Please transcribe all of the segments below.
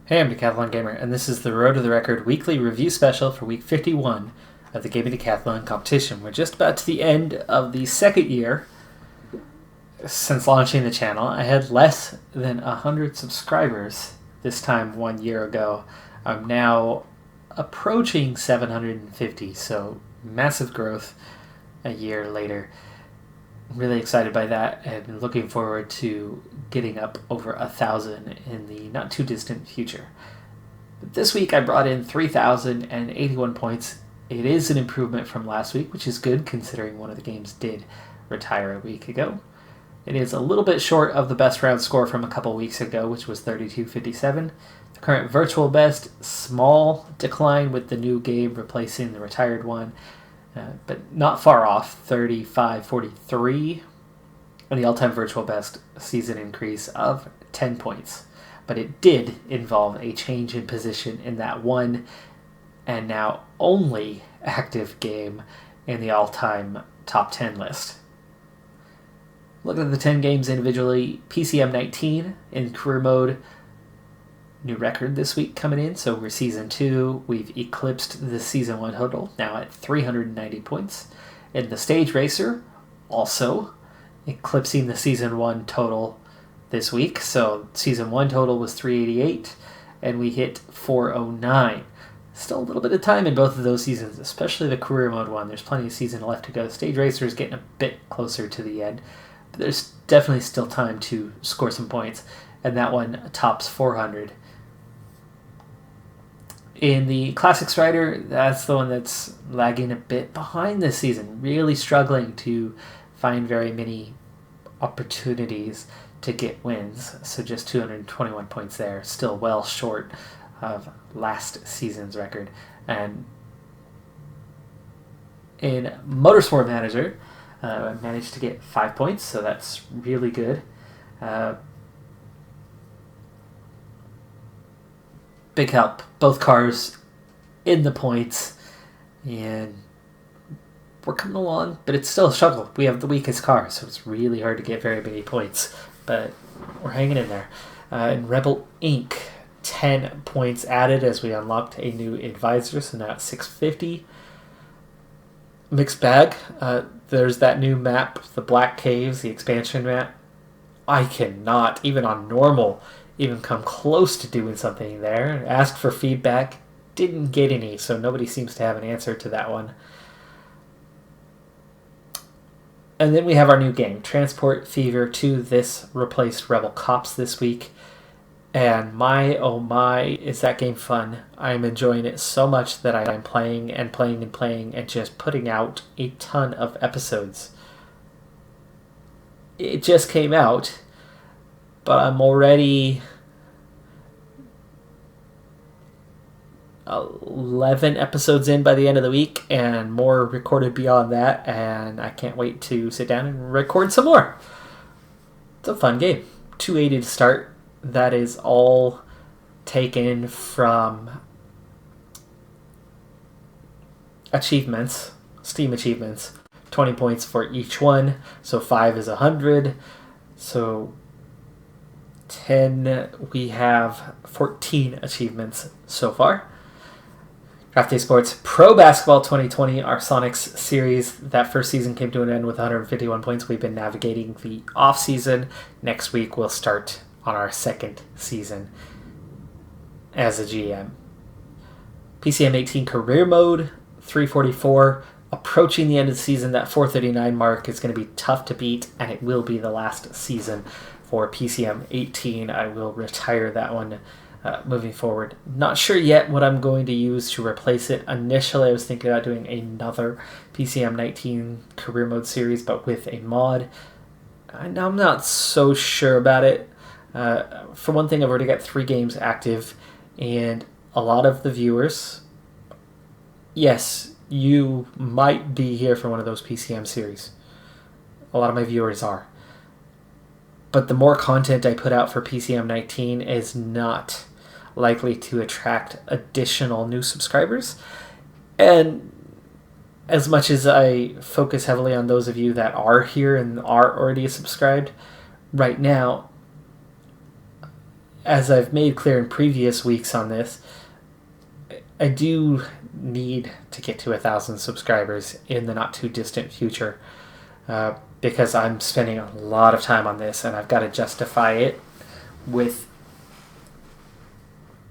Hey, I'm Decathlon Gamer, and this is the Road to the Record weekly review special for week 51 of the Gaming Decathlon competition. We're just about to the end of the second year since launching the channel. I had less than 100 subscribers this time 1 year ago. I'm now approaching 750, so massive growth a year later. I'm really excited by that and looking forward to getting up over 1,000 in the not too distant future. But this week I brought in 3,081 points. It is an improvement from last week, which is good considering one of the games did retire a week ago. It is a little bit short of the best round score from a couple weeks ago, which was 32.57. The current virtual best, small decline with the new game replacing the retired one. But not far off, 35.43, and the all-time virtual best season increase of 10 points. But it did involve a change in position in that one and now only active game in the all-time top 10 list. Looking at the 10 games individually, PCM 19 in career mode, new record this week coming in, so we're season 2. We've eclipsed the season 1 total, now at 390 points. In the stage racer, also eclipsing the season 1 total this week, so season 1 total was 388 and we hit 409. Still a little bit of time in both of those seasons, especially the career mode one. There's plenty of season left to go. Stage racer is getting a bit closer to the end, but there's definitely still time to score some points, and that one tops 400. In the Classics Rider, that's the one that's lagging a bit behind this season, really struggling to find very many opportunities to get wins. So just 221 points there, still well short of last season's record. And in Motorsport Manager, I managed to get 5 points, so that's really good. Big help. Both cars in the points, and we're coming along, but it's still a struggle. We have the weakest car, so it's really hard to get very many points, but we're hanging in there. In Rebel Inc., 10 points added as we unlocked a new advisor, so now it's 650. Mixed bag. There's that new map, the Black Caves, the expansion map. I cannot, even on normal, even come close to doing something there. Asked for feedback, didn't get any, so nobody seems to have an answer to that one. And then we have our new game, Transport Fever 2. This replaced Rebel Cops this week. And my, oh my, is that game fun. I'm enjoying it so much that I'm playing and playing and playing and just putting out a ton of episodes. It just came out, but I'm already 11 episodes in by the end of the week, and more recorded beyond that, and I can't wait to sit down and record some more. It's a fun game. 280 to start. That is all taken from achievements, Steam achievements. 20 points for each one, so 5 is 100. So 10, we have 14 achievements so far. Draft Day Sports Pro Basketball 2020, our Sonics series. That first season came to an end with 151 points. We've been navigating the off-season. Next week we'll start on our second season as a GM. PCM 18 Career Mode, 344. Approaching the end of the season, that 439 mark is going to be tough to beat, and it will be the last season for PCM 18. I will retire that one moving forward. Not sure yet what I'm going to use to replace it. Initially, I was thinking about doing another PCM 19 Career Mode series, but with a mod. I'm not so sure about it. For one thing, I've already got 3 games active, and a lot of the viewers, yes, you might be here for one of those PCM series. A lot of my viewers are. But the more content I put out for PCM 19 is not likely to attract additional new subscribers. And as much as I focus heavily on those of you that are here and are already subscribed, right now as I've made clear in previous weeks on this, I do need to get to 1,000 subscribers in the not too distant future, because I'm spending a lot of time on this and I've got to justify it with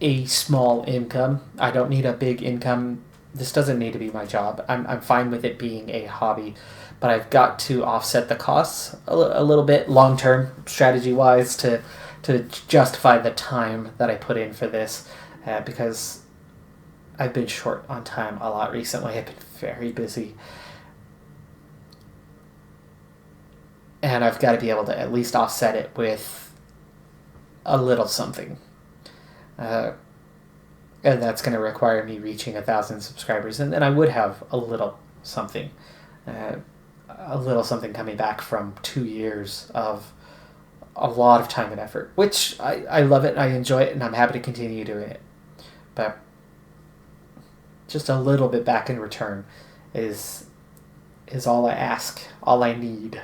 a small income. I don't need a big income. This doesn't need to be my job. I'm fine with it being a hobby, but I've got to offset the costs a little bit long-term strategy-wise to justify the time that I put in for this, because I've been short on time a lot recently. I've been very busy. And I've got to be able to at least offset it with a little something. And that's going to require me reaching 1,000 subscribers. And then I would have a little something. Coming back from 2 years of a lot of time and effort. Which I love it, and I enjoy it, and I'm happy to continue doing it. But just a little bit back in return is all I ask, all I need.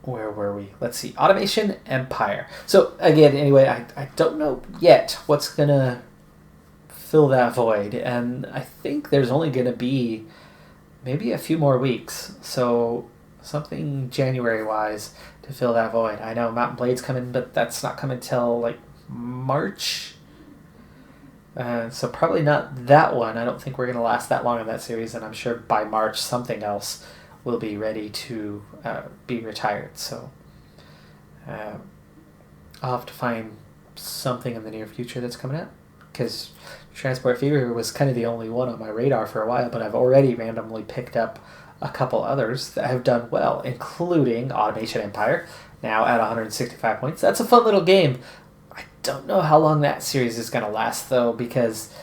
Where were we? Let's see. Automation Empire. So, again, anyway, I don't know yet what's going to fill that void. And I think there's only going to be maybe a few more weeks. So, something January-wise to fill that void. I know Mountain Blade's coming, but that's not coming till, like, March. So, probably not that one. I don't think we're going to last that long in that series. And I'm sure by March, something else will be ready to be retired. So I'll have to find something in the near future that's coming out, because Transport Fever was kind of the only one on my radar for a while, but I've already randomly picked up a couple others that have done well, including Automation Empire, now at 165 points. That's a fun little game. I don't know how long that series is going to last, though, because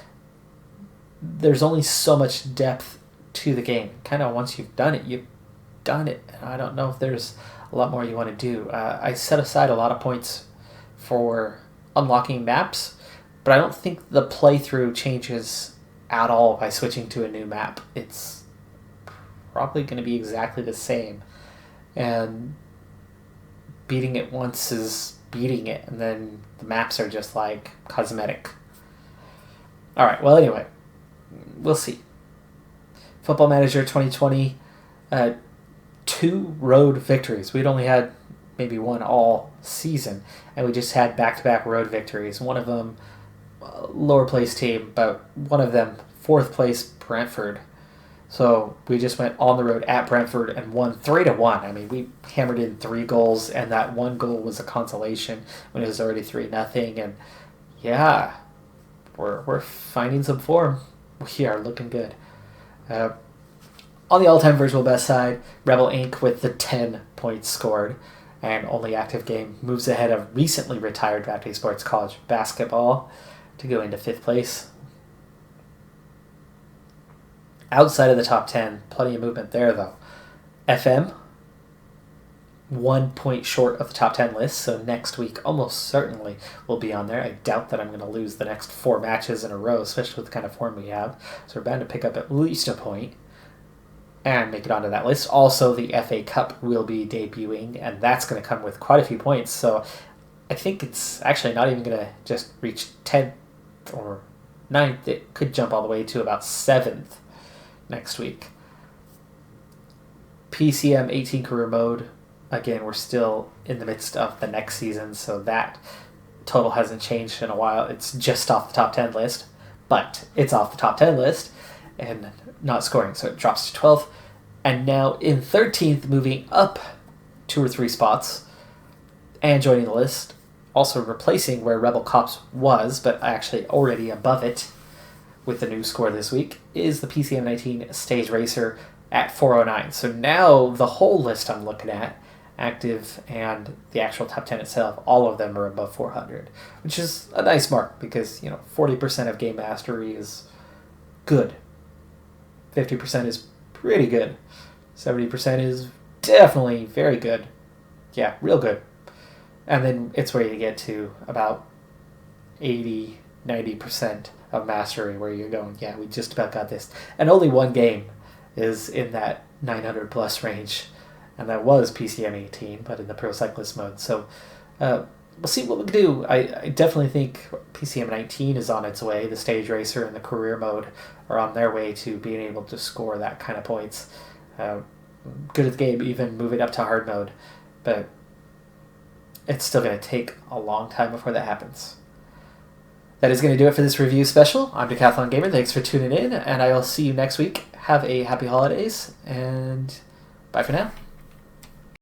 there's only so much depth to the game. Kind of once you've done it, you've done it. I don't know if there's a lot more you want to do. I set aside a lot of points for unlocking maps, but I don't think the playthrough changes at all by switching to a new map. It's probably going to be exactly the same, and beating it once is beating it, and then the maps are just like cosmetic. Alright, well, anyway, we'll see. Football Manager 2020, 2 road victories. We'd only had maybe one all season, and we just had back-to-back road victories. One of them lower place team, but one of them 4th place Brentford. So we just went on the road at Brentford and won 3-1. I mean, we hammered in 3 goals, and that one goal was a consolation when it was already 3-0. And yeah, we're finding some form. We are looking good. On the all-time virtual best side, Rebel Inc. with the 10 points scored and only active game moves ahead of recently retired Draft Day Sports College basketball to go into 5th place. Outside of the top 10, plenty of movement there, though. FM, 1 point short of the top 10 list, so next week almost certainly will be on there. I doubt that I'm going to lose the next 4 matches in a row, especially with the kind of form we have. So we're bound to pick up at least a point and make it onto that list. Also, the FA Cup will be debuting, and that's going to come with quite a few points. So I think it's actually not even going to just reach 10th or 9th. It could jump all the way to about 7th next week. PCM 18 career mode. Again, we're still in the midst of the next season, so that total hasn't changed in a while. It's just off the top 10 list, but it's off the top 10 list and not scoring, so it drops to 12th. And now in 13th, moving up 2 or 3 spots and joining the list, also replacing where Rebel Cops was, but actually already above it with the new score this week, is the PCM 19 Stage Racer at 409. So now the whole list I'm looking at, active and the actual top 10 itself, all of them are above 400, which is a nice mark because, 40% of game mastery is good. 50% is pretty good. 70% is definitely very good. Yeah, real good. And then it's where you get to about 80, 90% of mastery where you're going, yeah, we just about got this. And only one game is in that 900 plus range. and that was PCM 18, but in the Pro Cyclist mode. So we'll see what we can do. I definitely think PCM 19 is on its way. The Stage Racer and the Career mode are on their way to being able to score that kind of points. Good at the game, even moving up to hard mode, but it's still going to take a long time before that happens. That is going to do it for this review special. I'm Decathlon Gamer. Thanks for tuning in, and I will see you next week. Have a happy holidays, and bye for now.